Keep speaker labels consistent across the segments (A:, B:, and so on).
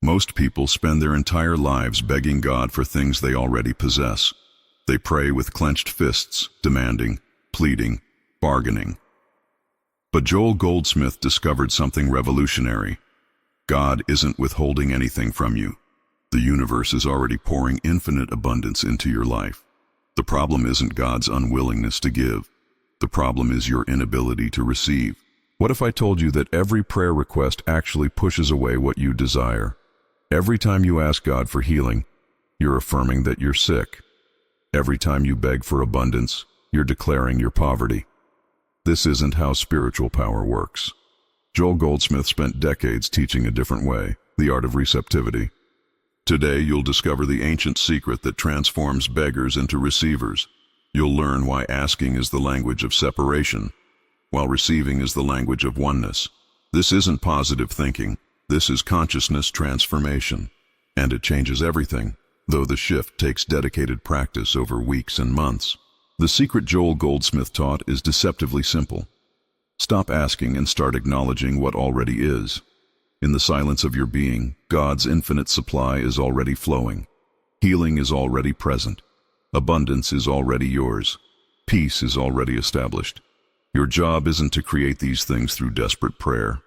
A: Most people spend their entire lives begging God for things they already possess. They pray with clenched fists, demanding, pleading, bargaining. But Joel Goldsmith discovered something revolutionary. God isn't withholding anything from you. The universe is already pouring infinite abundance into your life. The problem isn't God's unwillingness to give. The problem is your inability to receive. What if I told you that every prayer request actually pushes away what you desire? Every time you ask God for healing, you're affirming that you're sick. Every time you beg for abundance, you're declaring your poverty. This isn't how spiritual power works. Joel Goldsmith spent decades teaching a different way, the art of receptivity. Today, you'll discover the ancient secret that transforms beggars into receivers. You'll learn why asking is the language of separation, while receiving is the language of oneness. This isn't positive thinking. This is consciousness transformation. And it changes everything, though the shift takes dedicated practice over weeks and months. The secret Joel Goldsmith taught is deceptively simple. Stop asking and start acknowledging what already is. In the silence of your being, God's infinite supply is already flowing. Healing is already present. Abundance is already yours. Peace is already established. Your job isn't to create these things through desperate prayer.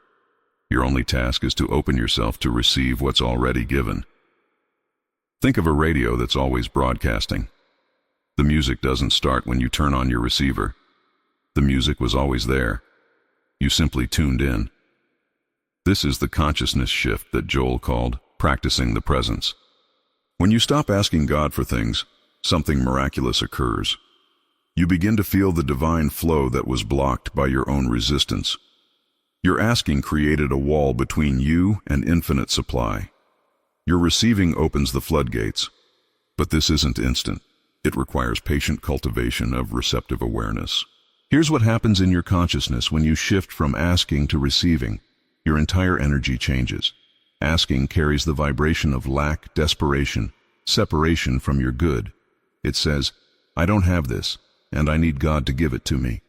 A: Your only task is to open yourself to receive what's already given. Think of a radio that's always broadcasting. The music doesn't start when you turn on your receiver. The music was always there. You simply tuned in. This is the consciousness shift that Joel called practicing the presence. When you stop asking God for things, something miraculous occurs. You begin to feel the divine flow that was blocked by your own resistance. Your asking created a wall between you and infinite supply. Your receiving opens the floodgates. But this isn't instant. It requires patient cultivation of receptive awareness. Here's what happens in your consciousness when you shift from asking to receiving. Your entire energy changes. Asking carries the vibration of lack, desperation, separation from your good. It says, I don't have this, and I need God to give it to me.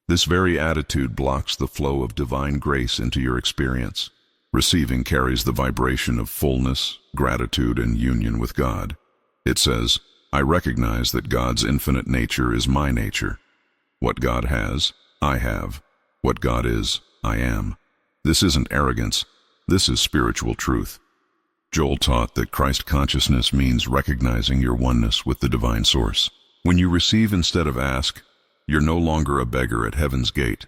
A: This very attitude blocks the flow of divine grace into your experience. Receiving carries the vibration of fullness, gratitude, and union with God. It says, I recognize that God's infinite nature is my nature. What God has, I have. What God is, I am. This isn't arrogance. This is spiritual truth. Joel taught that Christ consciousness means recognizing your oneness with the divine source. When you receive instead of ask, you're no longer a beggar at heaven's gate.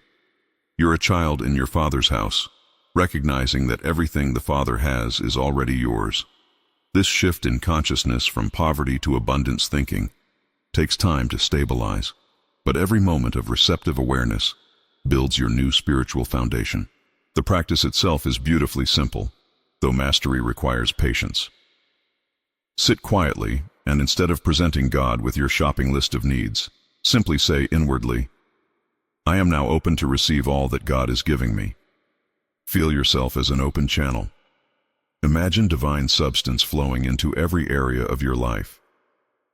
A: You're a child in your Father's house, recognizing that everything the Father has is already yours. This shift in consciousness from poverty to abundance thinking takes time to stabilize, but every moment of receptive awareness builds your new spiritual foundation. The practice itself is beautifully simple, though mastery requires patience. Sit quietly, and instead of presenting God with your shopping list of needs, simply say inwardly, I am now open to receive all that God is giving me. Feel yourself as an open channel. Imagine divine substance flowing into every area of your life.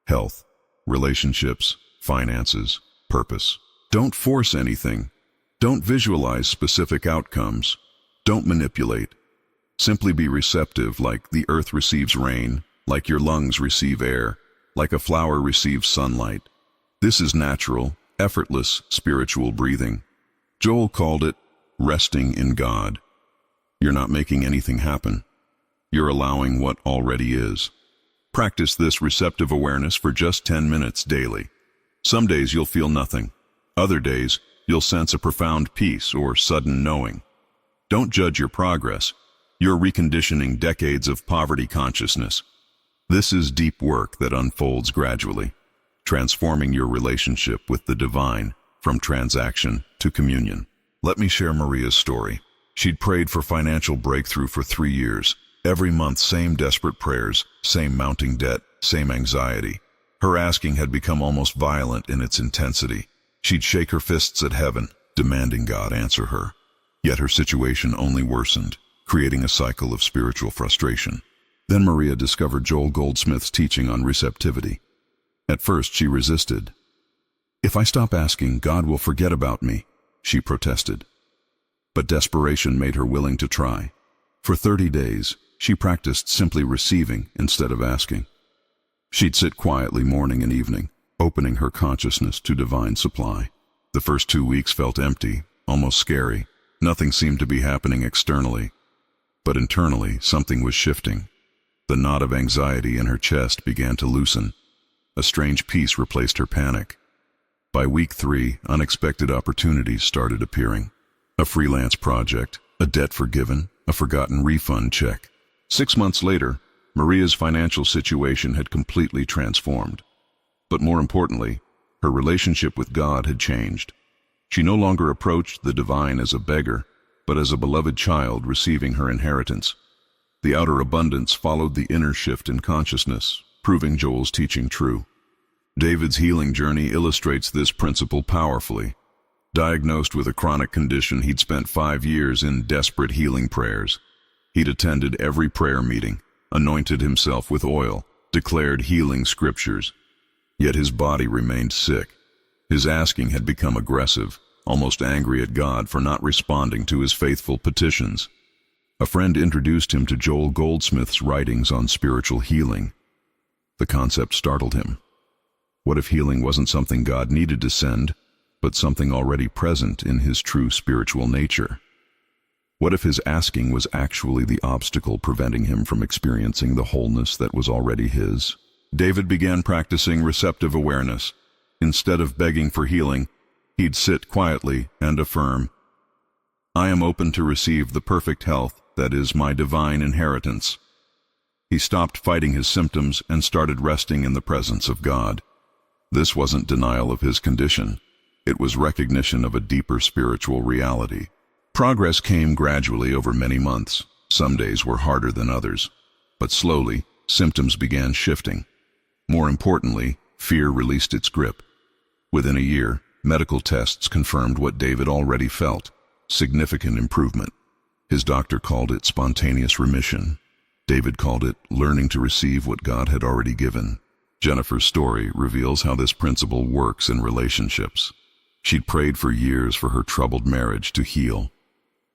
A: Health, relationships, finances, purpose. Don't force anything. Don't visualize specific outcomes. Don't manipulate. Simply be receptive, like the earth receives rain, like your lungs receive air, like a flower receives sunlight. This is natural, effortless spiritual breathing. Joel called it resting in God. You're not making anything happen. You're allowing what already is. Practice this receptive awareness for just 10 minutes daily. Some days you'll feel nothing. Other days, you'll sense a profound peace or sudden knowing. Don't judge your progress. You're reconditioning decades of poverty consciousness. This is deep work that unfolds gradually, transforming your relationship with the divine from transaction to communion. Let me share Maria's story. She'd prayed for financial breakthrough for 3 years. Every month, same desperate prayers, same mounting debt, same anxiety. Her asking had become almost violent in its intensity. She'd shake her fists at heaven, demanding God answer her. Yet her situation only worsened, creating a cycle of spiritual frustration. Then Maria discovered Joel Goldsmith's teaching on receptivity. At first, she resisted. If I stop asking, God will forget about me, she protested. But desperation made her willing to try. For 30 days, she practiced simply receiving instead of asking. She'd sit quietly morning and evening, opening her consciousness to divine supply. The first 2 weeks felt empty, almost scary. Nothing seemed to be happening externally. But internally, something was shifting. The knot of anxiety in her chest began to loosen. A strange peace replaced her panic. By week 3, unexpected opportunities started appearing. A freelance project, a debt forgiven, a forgotten refund check. 6 months later, Maria's financial situation had completely transformed. But more importantly, her relationship with God had changed. She no longer approached the divine as a beggar, but as a beloved child receiving her inheritance. The outer abundance followed the inner shift in consciousness, proving Joel's teaching true. David's healing journey illustrates this principle powerfully. Diagnosed with a chronic condition, he'd spent 5 years in desperate healing prayers. He'd attended every prayer meeting, anointed himself with oil, declared healing scriptures. Yet his body remained sick. His asking had become aggressive, almost angry at God for not responding to his faithful petitions. A friend introduced him to Joel Goldsmith's writings on spiritual healing. The concept startled him. What if healing wasn't something God needed to send, but something already present in his true spiritual nature? What if his asking was actually the obstacle preventing him from experiencing the wholeness that was already his? David began practicing receptive awareness. Instead of begging for healing, he'd sit quietly and affirm, "I am open to receive the perfect health that is my divine inheritance." He stopped fighting his symptoms and started resting in the presence of God. This wasn't denial of his condition. It was recognition of a deeper spiritual reality. Progress came gradually over many months. Some days were harder than others. But slowly, symptoms began shifting. More importantly, fear released its grip. Within a year, medical tests confirmed what David already felt: significant improvement. His doctor called it spontaneous remission. David called it learning to receive what God had already given. Jennifer's story reveals how this principle works in relationships. She'd prayed for years for her troubled marriage to heal.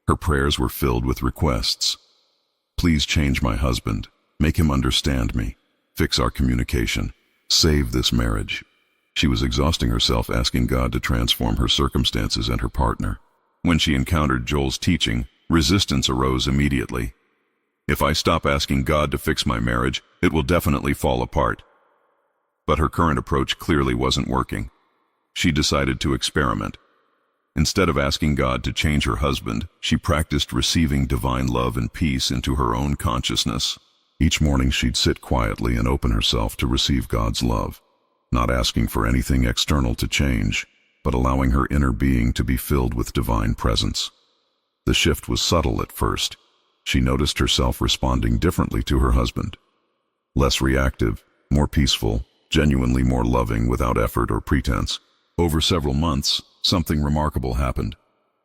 A: Her prayers were filled with requests. "Please change my husband. Make him understand me. Fix our communication. Save this marriage." She was exhausting herself asking God to transform her circumstances and her partner. When she encountered Joel's teaching, resistance arose immediately. "If I stop asking God to fix my marriage, it will definitely fall apart." But her current approach clearly wasn't working. She decided to experiment. Instead of asking God to change her husband, she practiced receiving divine love and peace into her own consciousness. Each morning she'd sit quietly and open herself to receive God's love, not asking for anything external to change, but allowing her inner being to be filled with divine presence. The shift was subtle at first. She noticed herself responding differently to her husband. Less reactive, more peaceful, genuinely more loving without effort or pretense. Over several months, something remarkable happened.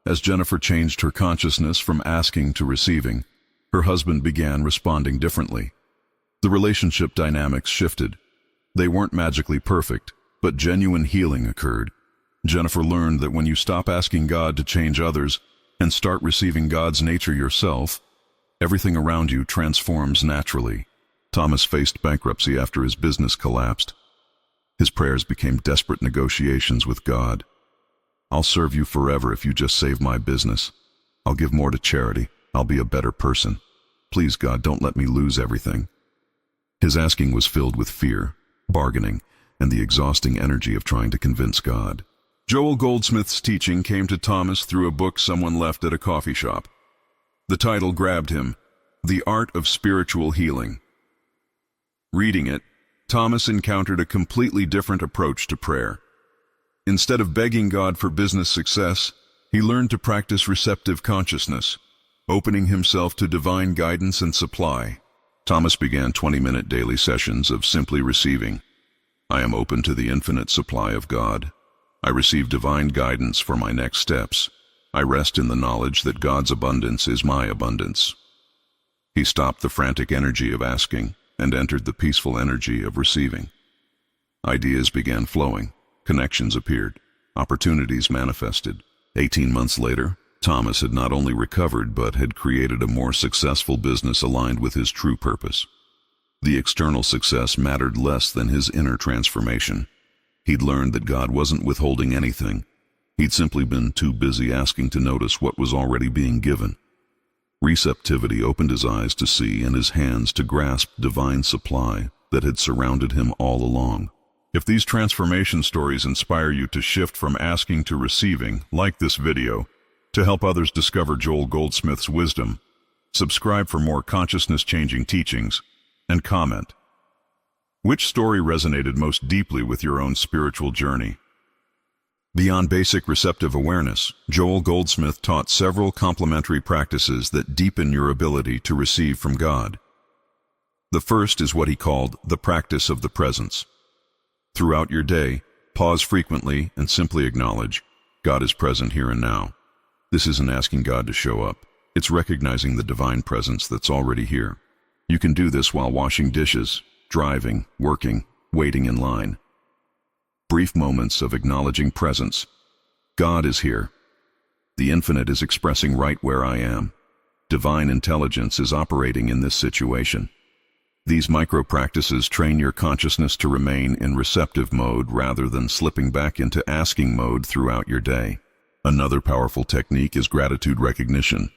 A: As Jennifer changed her consciousness from asking to receiving, her husband began responding differently. The relationship dynamics shifted. They weren't magically perfect, but genuine healing occurred. Jennifer learned that when you stop asking God to change others and start receiving God's nature yourself, everything around you transforms naturally. Thomas faced bankruptcy after his business collapsed. His prayers became desperate negotiations with God. "I'll serve you forever if you just save my business. I'll give more to charity. I'll be a better person. Please, God, don't let me lose everything." His asking was filled with fear, bargaining, and the exhausting energy of trying to convince God. Joel Goldsmith's teaching came to Thomas through a book someone left at a coffee shop. The title grabbed him, The Art of Spiritual Healing. Reading it, Thomas encountered a completely different approach to prayer. Instead of begging God for business success, he learned to practice receptive consciousness, opening himself to divine guidance and supply. Thomas began 20-minute daily sessions of simply receiving. "I am open to the infinite supply of God. I receive divine guidance for my next steps. I rest in the knowledge that God's abundance is my abundance." He stopped the frantic energy of asking and entered the peaceful energy of receiving. Ideas began flowing, connections appeared, opportunities manifested. 18 months later, Thomas had not only recovered but had created a more successful business aligned with his true purpose. The external success mattered less than his inner transformation. He'd learned that God wasn't withholding anything. He'd simply been too busy asking to notice what was already being given. Receptivity opened his eyes to see and his hands to grasp divine supply that had surrounded him all along. If these transformation stories inspire you to shift from asking to receiving, like this video, to help others discover Joel Goldsmith's wisdom, subscribe for more consciousness-changing teachings, and comment. Which story resonated most deeply with your own spiritual journey? Beyond basic receptive awareness, Joel Goldsmith taught several complementary practices that deepen your ability to receive from God. The first is what he called the practice of the presence. Throughout your day, pause frequently and simply acknowledge, God is present here and now. This isn't asking God to show up. It's recognizing the divine presence that's already here. You can do this while washing dishes, driving, working, waiting in line. Brief moments of acknowledging presence. God is here. The infinite is expressing right where I am. Divine intelligence is operating in this situation. These micro-practices train your consciousness to remain in receptive mode rather than slipping back into asking mode throughout your day. Another powerful technique is gratitude recognition.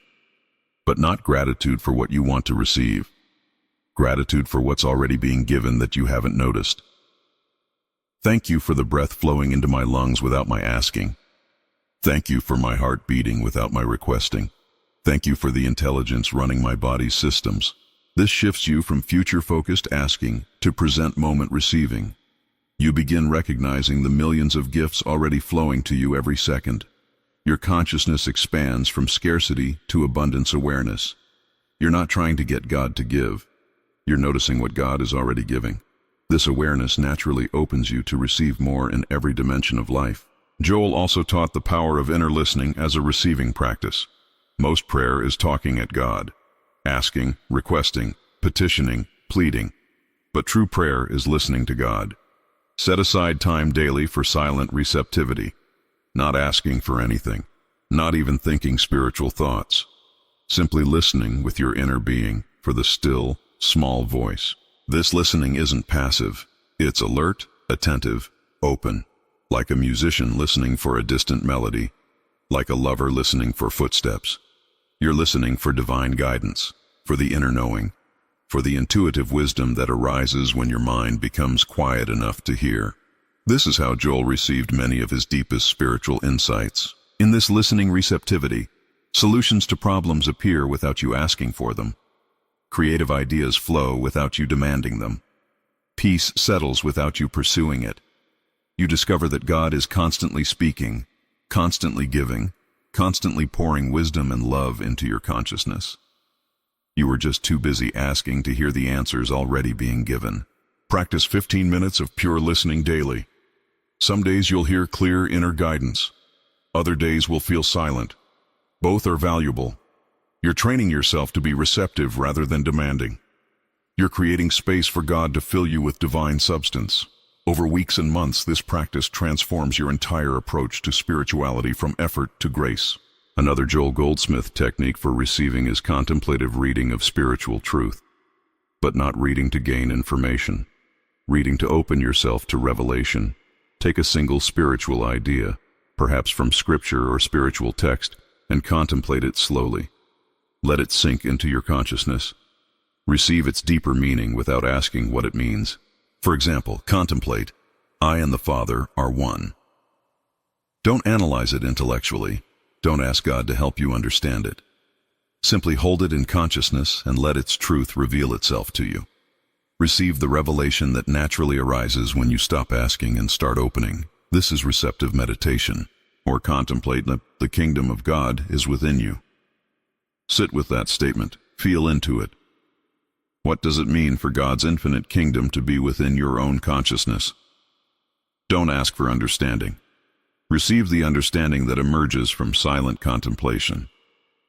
A: But not gratitude for what you want to receive. Gratitude for what's already being given that you haven't noticed. Thank you for the breath flowing into my lungs without my asking. Thank you for my heart beating without my requesting. Thank you for the intelligence running my body's systems. This shifts you from future-focused asking to present-moment receiving. You begin recognizing the millions of gifts already flowing to you every second. Your consciousness expands from scarcity to abundance awareness. You're not trying to get God to give. You're noticing what God is already giving. This awareness naturally opens you to receive more in every dimension of life. Joel also taught the power of inner listening as a receiving practice. Most prayer is talking at God, asking, requesting, petitioning, pleading. But true prayer is listening to God. Set aside time daily for silent receptivity, not asking for anything, not even thinking spiritual thoughts. Simply listening with your inner being for the still, small voice. This listening isn't passive. It's alert, attentive, open, like a musician listening for a distant melody, like a lover listening for footsteps. You're listening for divine guidance, for the inner knowing, for the intuitive wisdom that arises when your mind becomes quiet enough to hear. This is how Joel received many of his deepest spiritual insights. In this listening receptivity, solutions to problems appear without you asking for them. Creative ideas flow without you demanding them. Peace settles without you pursuing it. You discover that God is constantly speaking, constantly giving, constantly pouring wisdom and love into your consciousness. You were just too busy asking to hear the answers already being given. Practice 15 minutes of pure listening daily. Some days you'll hear clear inner guidance. Other days will feel silent. Both are valuable. You're training yourself to be receptive rather than demanding. You're creating space for God to fill you with divine substance. Over weeks and months, this practice transforms your entire approach to spirituality from effort to grace. Another Joel Goldsmith technique for receiving is contemplative reading of spiritual truth. But not reading to gain information. Reading to open yourself to revelation. Take a single spiritual idea, perhaps from scripture or spiritual text, and contemplate it slowly. Let it sink into your consciousness. Receive its deeper meaning without asking what it means. For example, contemplate, I and the Father are one. Don't analyze it intellectually. Don't ask God to help you understand it. Simply hold it in consciousness and let its truth reveal itself to you. Receive the revelation that naturally arises when you stop asking and start opening. This is receptive meditation, or contemplate that the kingdom of God is within you. Sit with that statement. Feel into it. What does it mean for God's infinite kingdom to be within your own consciousness? Don't ask for understanding. Receive the understanding that emerges from silent contemplation.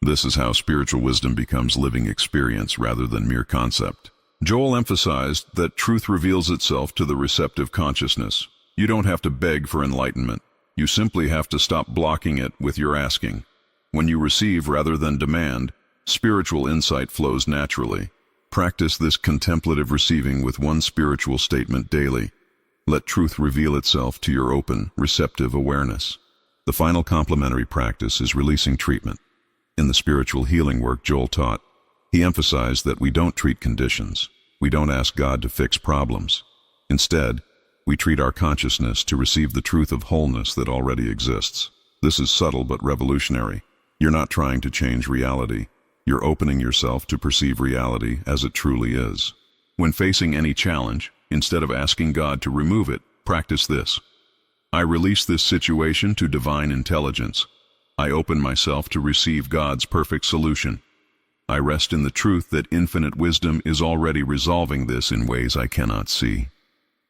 A: This is how spiritual wisdom becomes living experience rather than mere concept. Joel emphasized that truth reveals itself to the receptive consciousness. You don't have to beg for enlightenment. You simply have to stop blocking it with your asking. When you receive rather than demand, spiritual insight flows naturally. Practice this contemplative receiving with one spiritual statement daily. Let truth reveal itself to your open, receptive awareness. The final complementary practice is releasing treatment. In the spiritual healing work Joel taught, he emphasized that we don't treat conditions. We don't ask God to fix problems. Instead, we treat our consciousness to receive the truth of wholeness that already exists. This is subtle but revolutionary. You're not trying to change reality. You're opening yourself to perceive reality as it truly is. When facing any challenge, instead of asking God to remove it, practice this. I release this situation to divine intelligence. I open myself to receive God's perfect solution. I rest in the truth that infinite wisdom is already resolving this in ways I cannot see.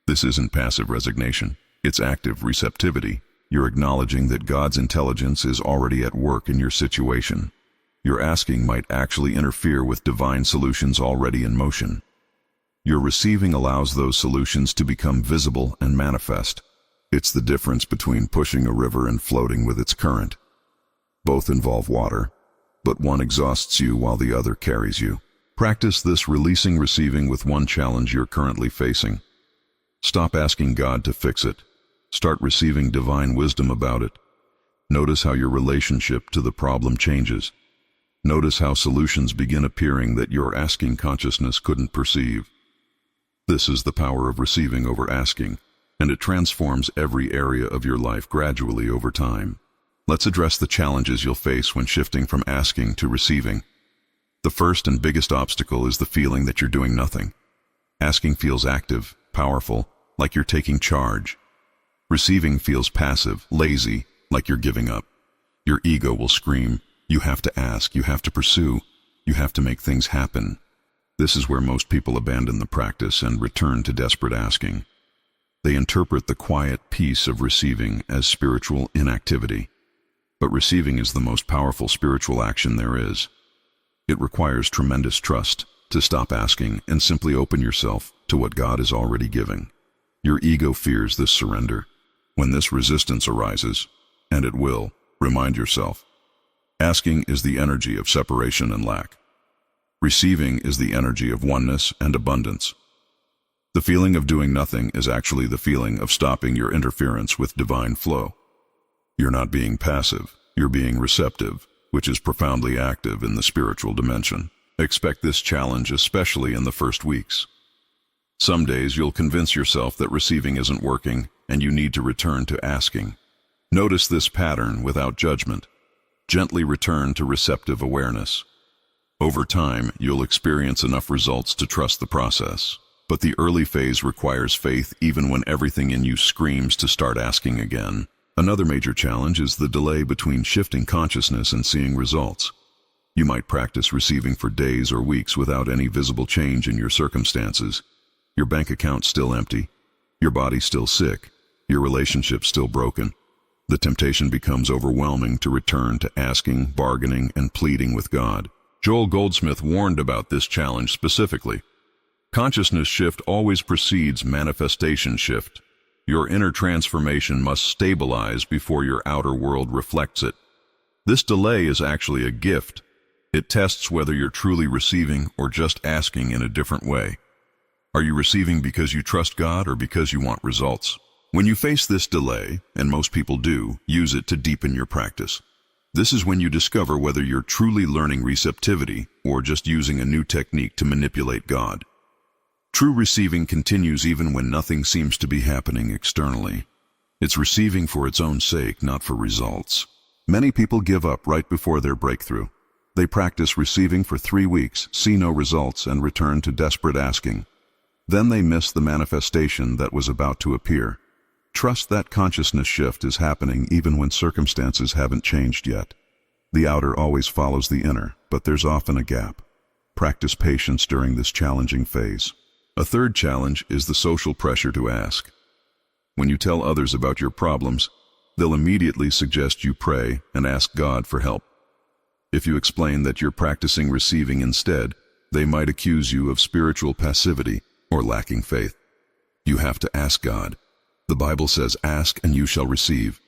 A: This isn't passive resignation. It's active receptivity. You're acknowledging that God's intelligence is already at work in your situation. Your asking might actually interfere with divine solutions already in motion. Your receiving allows those solutions to become visible and manifest. It's the difference between pushing a river and floating with its current. Both involve water, but one exhausts you while the other carries you. Practice this releasing receiving with one challenge you're currently facing. Stop asking God to fix it. Start receiving divine wisdom about it. Notice how your relationship to the problem changes. Notice how solutions begin appearing that your asking consciousness couldn't perceive. This is the power of receiving over asking, and it transforms every area of your life gradually over time. Let's address the challenges you'll face when shifting from asking to receiving. The first and biggest obstacle is the feeling that you're doing nothing. Asking feels active, powerful, like you're taking charge. Receiving feels passive, lazy, like you're giving up. Your ego will scream, you have to ask, you have to pursue, you have to make things happen. This is where most people abandon the practice and return to desperate asking. They interpret the quiet peace of receiving as spiritual inactivity. But receiving is the most powerful spiritual action there is. It requires tremendous trust to stop asking and simply open yourself to what God is already giving. Your ego fears this surrender. When this resistance arises, and it will, remind yourself, asking is the energy of separation and lack. Receiving is the energy of oneness and abundance. The feeling of doing nothing is actually the feeling of stopping your interference with divine flow. You're not being passive, you're being receptive, which is profoundly active in the spiritual dimension. Expect this challenge especially in the first weeks. Some days you'll convince yourself that receiving isn't working and you need to return to asking. Notice this pattern without judgment. Gently return to receptive awareness. Over time, you'll experience enough results to trust the process. But the early phase requires faith even when everything in you screams to start asking again. Another major challenge is the delay between shifting consciousness and seeing results. You might practice receiving for days or weeks without any visible change in your circumstances. Your bank account still empty, your body still sick, your relationship still broken. The temptation becomes overwhelming to return to asking, bargaining, and pleading with God. Joel.Goldsmith warned about this challenge specifically. Consciousness shift always precedes manifestation shift. Your inner transformation must stabilize before your outer world reflects it. This delay is actually a gift. It tests whether you're truly receiving or just asking in a different way. Are you receiving because you trust God or because you want results? When you face this delay, and most people do, use it to deepen your practice. This is when you discover whether you're truly learning receptivity or just using a new technique to manipulate God. True receiving continues even when nothing seems to be happening externally. It's receiving for its own sake, not for results. Many people give up right before their breakthrough. They practice receiving for 3 weeks, see no results, and return to desperate asking. Then they miss the manifestation that was about to appear. Trust that consciousness shift is happening even when circumstances haven't changed yet. The outer always follows the inner, but there's often a gap. Practice patience during this challenging phase. A third challenge is the social pressure to ask. When you tell others about your problems, they'll immediately suggest you pray and ask God for help. If you explain that you're practicing receiving instead, they might accuse you of spiritual passivity or lacking faith. You have to ask God. The Bible says, "Ask and you shall receive."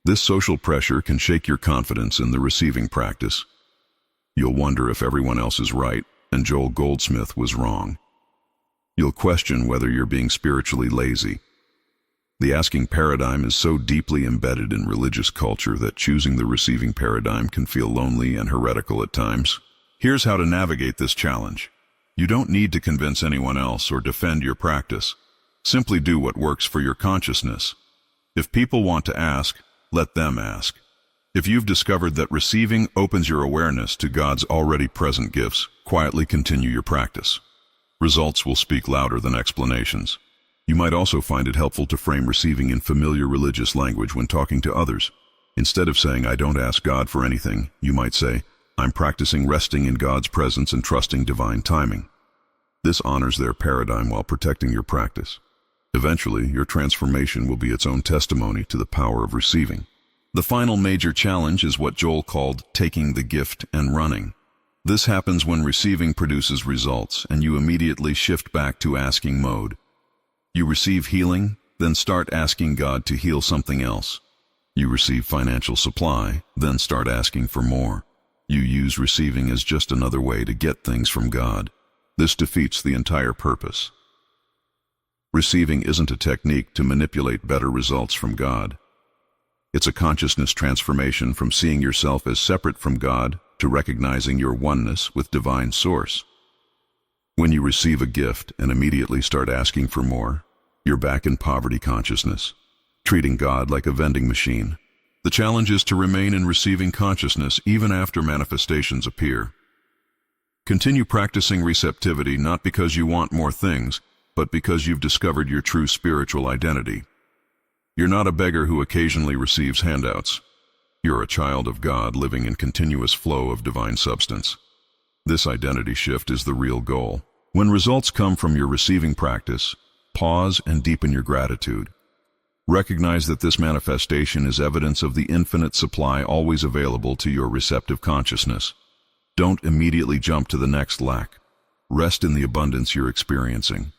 A: This social pressure can shake your confidence in the receiving practice. You'll wonder if everyone else is right and Joel Goldsmith was wrong. You'll question whether you're being spiritually lazy. The asking paradigm is so deeply embedded in religious culture that choosing the receiving paradigm can feel lonely and heretical at times. Here's how to navigate this challenge. You don't need to convince anyone else or defend your practice. Simply do what works for your consciousness. If people want to ask, let them ask. If you've discovered that receiving opens your awareness to God's already present gifts, quietly continue your practice. Results will speak louder than explanations. You might also find it helpful to frame receiving in familiar religious language when talking to others. Instead of saying, "I don't ask God for anything," you might say, "I'm practicing resting in God's presence and trusting divine timing." This honors their paradigm while protecting your practice. Eventually, your transformation will be its own testimony to the power of receiving. The final major challenge is what Joel called taking the gift and running. This happens when receiving produces results and you immediately shift back to asking mode. You receive healing, then start asking God to heal something else. You receive financial supply, then start asking for more. You use receiving as just another way to get things from God. This defeats the entire purpose. Receiving isn't a technique to manipulate better results from God. It's a consciousness transformation from seeing yourself as separate from God to recognizing your oneness with divine source. When you receive a gift and immediately start asking for more, you're back in poverty consciousness, treating God like a vending machine. The challenge is to remain in receiving consciousness even after manifestations appear. Continue practicing receptivity not because you want more things, but because you've discovered your true spiritual identity. You're not a beggar who occasionally receives handouts. You're a child of God living in continuous flow of divine substance. This identity shift is the real goal. When results come from your receiving practice, pause and deepen your gratitude. Recognize that this manifestation is evidence of the infinite supply always available to your receptive consciousness. Don't immediately jump to the next lack. Rest in the abundance you're experiencing.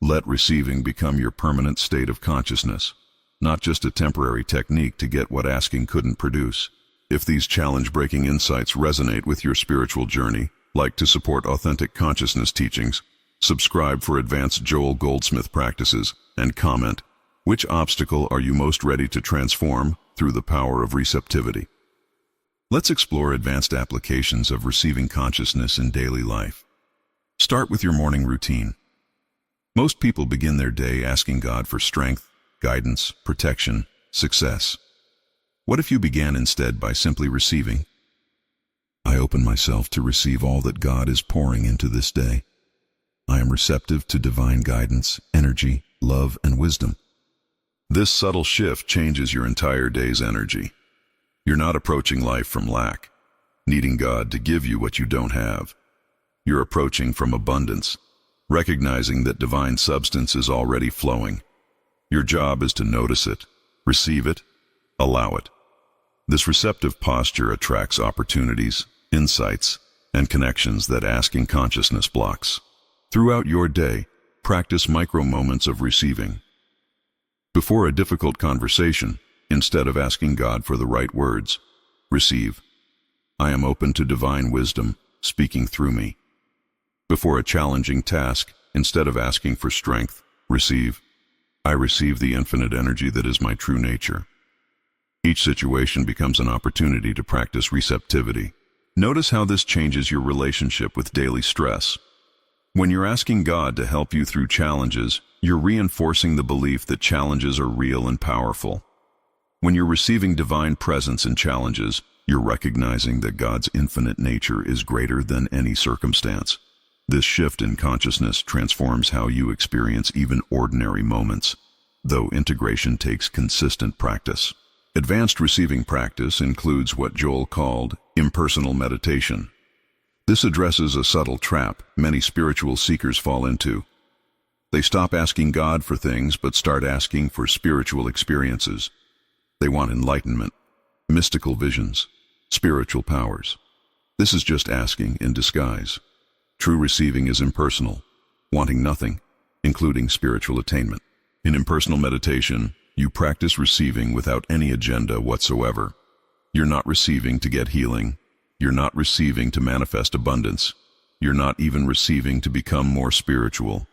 A: Let receiving become your permanent state of consciousness, not just a temporary technique to get what asking couldn't produce. If these challenge-breaking insights resonate with your spiritual journey, like to support authentic consciousness teachings, subscribe for advanced Joel Goldsmith practices, and comment, which obstacle are you most ready to transform through the power of receptivity? Let's explore advanced applications of receiving consciousness in daily life. Start with your morning routine. Most people begin their day asking God for strength, guidance, protection, success. What if you began instead by simply receiving? I open myself to receive all that God is pouring into this day. I am receptive to divine guidance, energy, love, and wisdom. This subtle shift changes your entire day's energy. You're not approaching life from lack, needing God to give you what you don't have. You're approaching from abundance, recognizing that divine substance is already flowing. Your job is to notice it, receive it, allow it. This receptive posture attracts opportunities, insights, and connections that asking consciousness blocks. Throughout your day, practice micro moments of receiving. Before a difficult conversation, instead of asking God for the right words, receive. I am open to divine wisdom speaking through me. Before a challenging task, instead of asking for strength, receive. I receive the infinite energy that is my true nature. Each situation becomes an opportunity to practice receptivity. Notice how this changes your relationship with daily stress. When you're asking God to help you through challenges, you're reinforcing the belief that challenges are real and powerful. When you're receiving divine presence in challenges, you're recognizing that God's infinite nature is greater than any circumstance. This shift in consciousness transforms how you experience even ordinary moments, though integration takes consistent practice. Advanced receiving practice includes what Joel called impersonal meditation. This addresses a subtle trap many spiritual seekers fall into. They stop asking God for things but start asking for spiritual experiences. They want enlightenment, mystical visions, spiritual powers. This is just asking in disguise. True receiving is impersonal, wanting nothing, including spiritual attainment. In impersonal meditation, You practice receiving without any agenda whatsoever. You're not receiving to get healing. You're not receiving to manifest abundance. You're not even receiving to become more spiritual.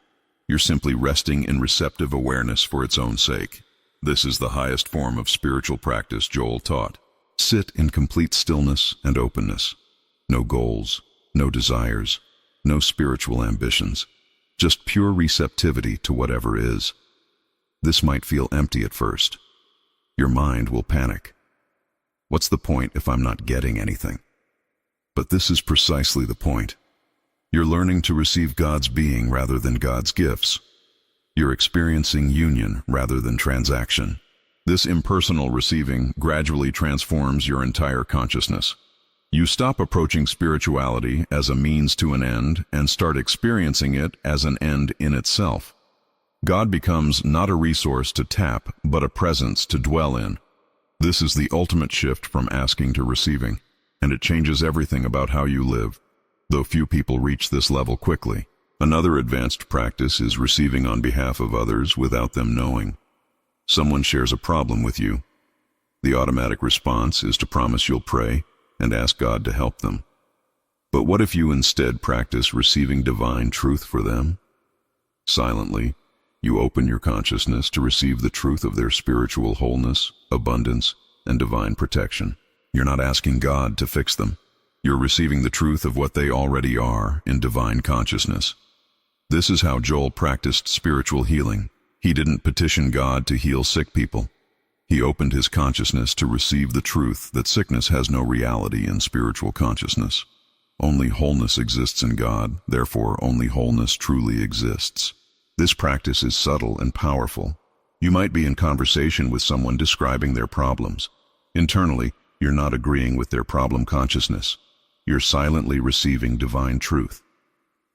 A: You're simply resting in receptive awareness for its own sake. This is the highest form of spiritual practice Joel taught. Sit in complete stillness and openness. No goals, no desires, no spiritual ambitions. Just pure receptivity to whatever is. This might feel empty at first. Your mind will panic. What's the point if I'm not getting anything? But this is precisely the point. You're learning to receive God's being rather than God's gifts. You're experiencing union rather than transaction. This impersonal receiving gradually transforms your entire consciousness. You stop approaching spirituality as a means to an end and start experiencing it as an end in itself. God becomes not a resource to tap, but a presence to dwell in. This is the ultimate shift from asking to receiving, and it changes everything about how you live, though few people reach this level quickly. Another advanced practice is receiving on behalf of others without them knowing. Someone shares a problem with you. The automatic response is to promise you'll pray and ask God to help them. But what if you instead practice receiving divine truth for them? Silently, you open your consciousness to receive the truth of their spiritual wholeness, abundance, and divine protection. You're not asking God to fix them. You're receiving the truth of what they already are in divine consciousness. This is how Joel practiced spiritual healing. He didn't petition God to heal sick people. He opened his consciousness to receive the truth that sickness has no reality in spiritual consciousness. Only wholeness exists in God, therefore only wholeness truly exists. This practice is subtle and powerful. You might be in conversation with someone describing their problems. Internally, you're not agreeing with their problem consciousness. You're silently receiving divine truth.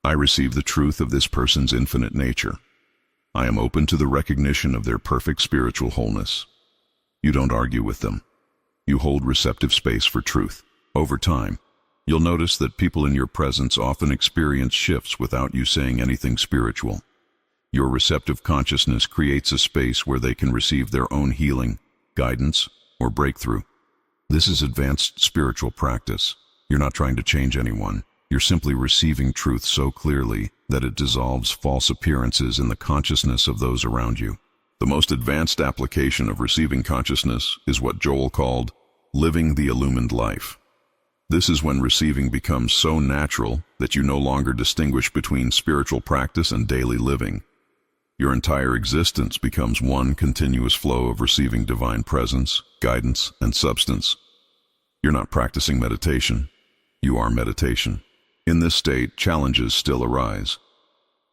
A: I receive the truth of this person's infinite nature. I am open to the recognition of their perfect spiritual wholeness. You don't argue with them. You hold receptive space for truth. Over time, you'll notice that people in your presence often experience shifts without you saying anything spiritual. Your receptive consciousness creates a space where they can receive their own healing, guidance, or breakthrough. This is advanced spiritual practice. You're not trying to change anyone. You're simply receiving truth so clearly that it dissolves false appearances in the consciousness of those around you. The most advanced application of receiving consciousness is what Joel called living the illumined life. This is when receiving becomes so natural that you no longer distinguish between spiritual practice and daily living. Your entire existence becomes one continuous flow of receiving divine presence, guidance, and substance. You're not practicing meditation. You are meditation. In this state, challenges still arise,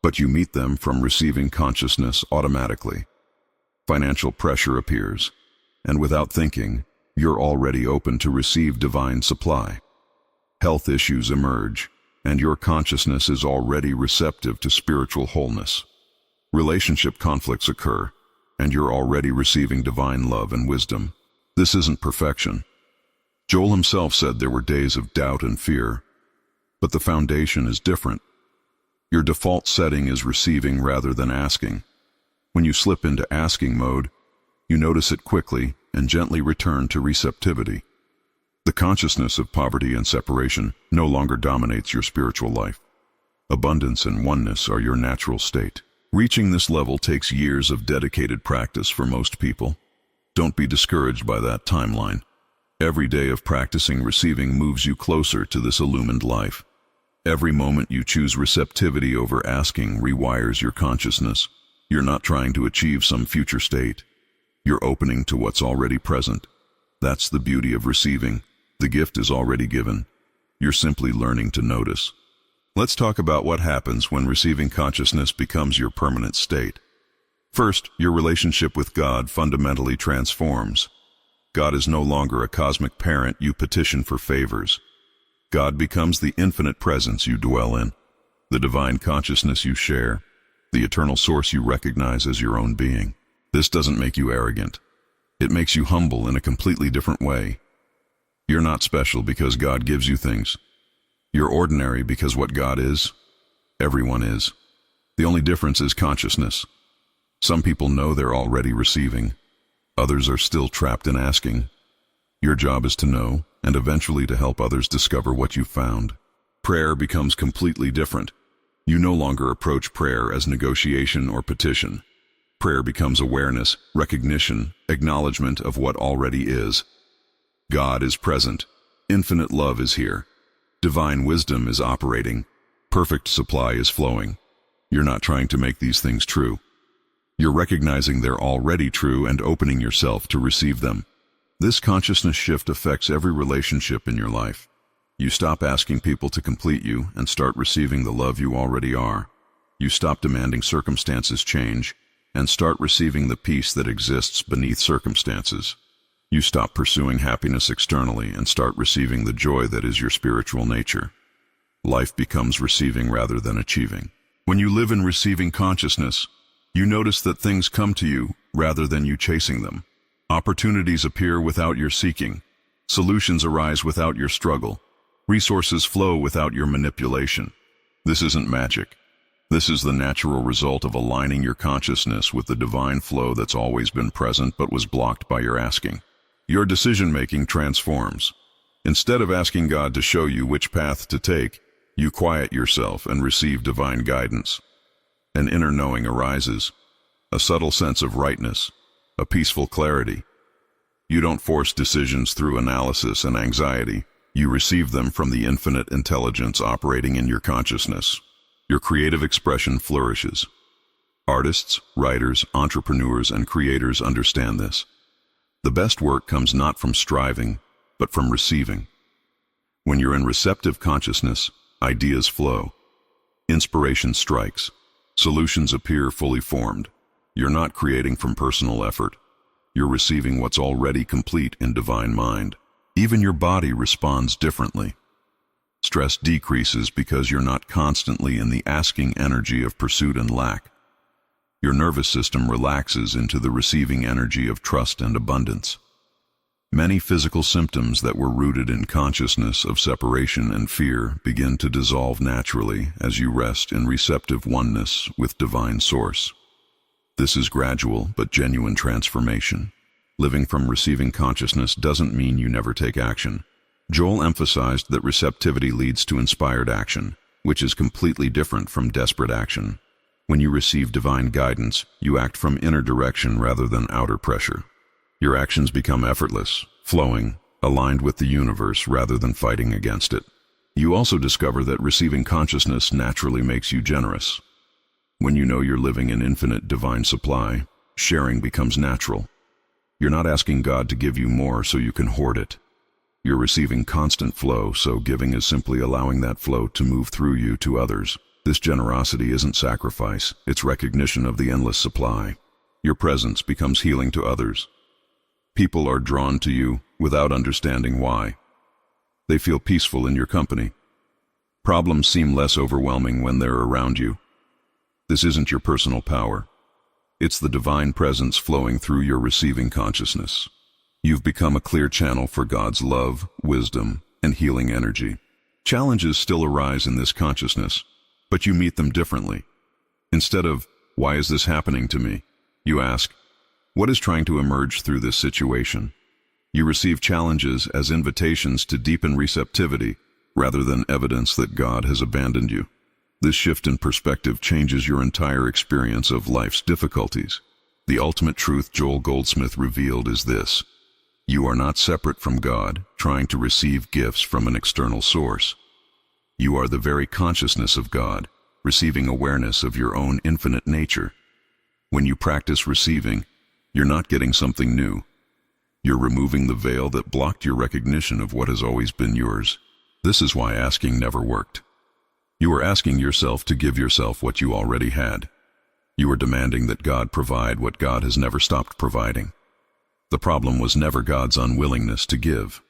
A: but you meet them from receiving consciousness automatically. Financial pressure appears, and without thinking, you're already open to receive divine supply. Health issues emerge, and your consciousness is already receptive to spiritual wholeness. Relationship conflicts occur, and you're already receiving divine love and wisdom. This isn't perfection. Joel himself said there were days of doubt and fear, but the foundation is different. Your default setting is receiving rather than asking. When you slip into asking mode, you notice it quickly and gently return to receptivity. The consciousness of poverty and separation no longer dominates your spiritual life. Abundance and oneness are your natural state. Reaching this level takes years of dedicated practice for most people. Don't be discouraged by that timeline. Every day of practicing receiving moves you closer to this illumined life. Every moment you choose receptivity over asking rewires your consciousness. You're not trying to achieve some future state. You're opening to what's already present. That's the beauty of receiving. The gift is already given. You're simply learning to notice. Let's talk about what happens when receiving consciousness becomes your permanent state. First, your relationship with God fundamentally transforms. God is no longer a cosmic parent you petition for favors. God becomes the infinite presence you dwell in, the divine consciousness you share, the eternal source you recognize as your own being. This doesn't make you arrogant. It makes you humble in a completely different way. You're not special because God gives you things. You're ordinary because what God is, everyone is. The only difference is consciousness. Some people know they're already receiving. Others are still trapped in asking. Your job is to know, and eventually to help others discover what you've found. Prayer becomes completely different. You no longer approach prayer as negotiation or petition. Prayer becomes awareness, recognition, acknowledgement of what already is. God is present. Infinite love is here. Divine wisdom is operating. Perfect supply is flowing. You're not trying to make these things true. You're recognizing they're already true and opening yourself to receive them. This consciousness shift affects every relationship in your life. You stop asking people to complete you and start receiving the love you already are. You stop demanding circumstances change and start receiving the peace that exists beneath circumstances. You stop pursuing happiness externally and start receiving the joy that is your spiritual nature. Life becomes receiving rather than achieving. When you live in receiving consciousness, you notice that things come to you rather than you chasing them. Opportunities appear without your seeking. Solutions arise without your struggle. Resources flow without your manipulation. This isn't magic. This is the natural result of aligning your consciousness with the divine flow that's always been present but was blocked by your asking. Your decision-making transforms. Instead of asking God to show you which path to take, you quiet yourself and receive divine guidance. An inner knowing arises, a subtle sense of rightness, a peaceful clarity. You don't force decisions through analysis and anxiety. You receive them from the infinite intelligence operating in your consciousness. Your creative expression flourishes. Artists, writers, entrepreneurs, and creators understand this. The best work comes not from striving, but from receiving. When you're in receptive consciousness, ideas flow. Inspiration strikes. Solutions appear fully formed. You're not creating from personal effort. You're receiving what's already complete in divine mind. Even your body responds differently. Stress decreases because you're not constantly in the asking energy of pursuit and lack. Your nervous system relaxes into the receiving energy of trust and abundance. Many physical symptoms that were rooted in consciousness of separation and fear begin to dissolve naturally as you rest in receptive oneness with divine source. This is gradual but genuine transformation. Living from receiving consciousness doesn't mean you never take action. Joel emphasized that receptivity leads to inspired action, which is completely different from desperate action. When you receive divine guidance, you act from inner direction rather than outer pressure. Your actions become effortless, flowing, aligned with the universe rather than fighting against it. You also discover that receiving consciousness naturally makes you generous. When you know you're living in infinite divine supply, sharing becomes natural. You're not asking God to give you more so you can hoard it. You're receiving constant flow, so giving is simply allowing that flow to move through you to others. This generosity isn't sacrifice, it's recognition of the endless supply. Your presence becomes healing to others. People are drawn to you without understanding why. They feel peaceful in your company. Problems seem less overwhelming when they're around you. This isn't your personal power. It's the divine presence flowing through your receiving consciousness. You've become a clear channel for God's love, wisdom, and healing energy. Challenges still arise in this consciousness, but you meet them differently. Instead of, "Why is this happening to me?" you ask, "What is trying to emerge through this situation?" You receive challenges as invitations to deepen receptivity rather than evidence that God has abandoned you. This shift in perspective changes your entire experience of life's difficulties. The ultimate truth Joel Goldsmith revealed is this: you are not separate from God, trying to receive gifts from an external source. You are the very consciousness of God, receiving awareness of your own infinite nature. When you practice receiving, you're not getting something new. You're removing the veil that blocked your recognition of what has always been yours. This is why asking never worked. You are asking yourself to give yourself what you already had. You are demanding that God provide what God has never stopped providing. The problem was never God's unwillingness to give.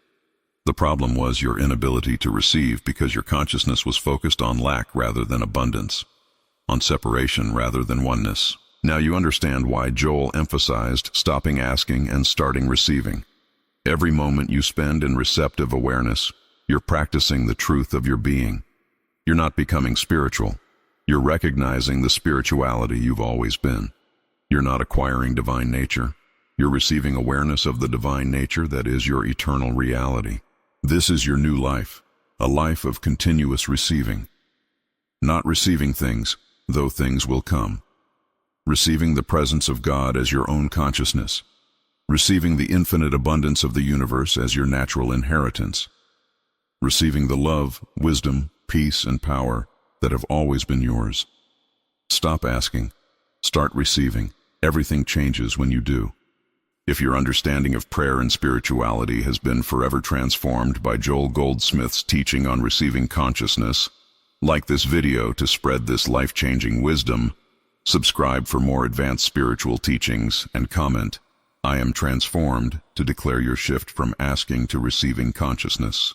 A: The problem was your inability to receive because your consciousness was focused on lack rather than abundance, on separation rather than oneness. Now you understand why Joel emphasized stopping asking and starting receiving. Every moment you spend in receptive awareness, you're practicing the truth of your being. You're not becoming spiritual. You're recognizing the spirituality you've always been. You're not acquiring divine nature. You're receiving awareness of the divine nature that is your eternal reality. This is your new life, a life of continuous receiving. Not receiving things, though things will come. Receiving the presence of God as your own consciousness. Receiving the infinite abundance of the universe as your natural inheritance. Receiving the love, wisdom, peace, and power that have always been yours. Stop asking. Start receiving. Everything changes when you do. If your understanding of prayer and spirituality has been forever transformed by Joel Goldsmith's teaching on receiving consciousness, like this video to spread this life-changing wisdom, subscribe for more advanced spiritual teachings, and comment, "I am transformed," to declare your shift from asking to receiving consciousness.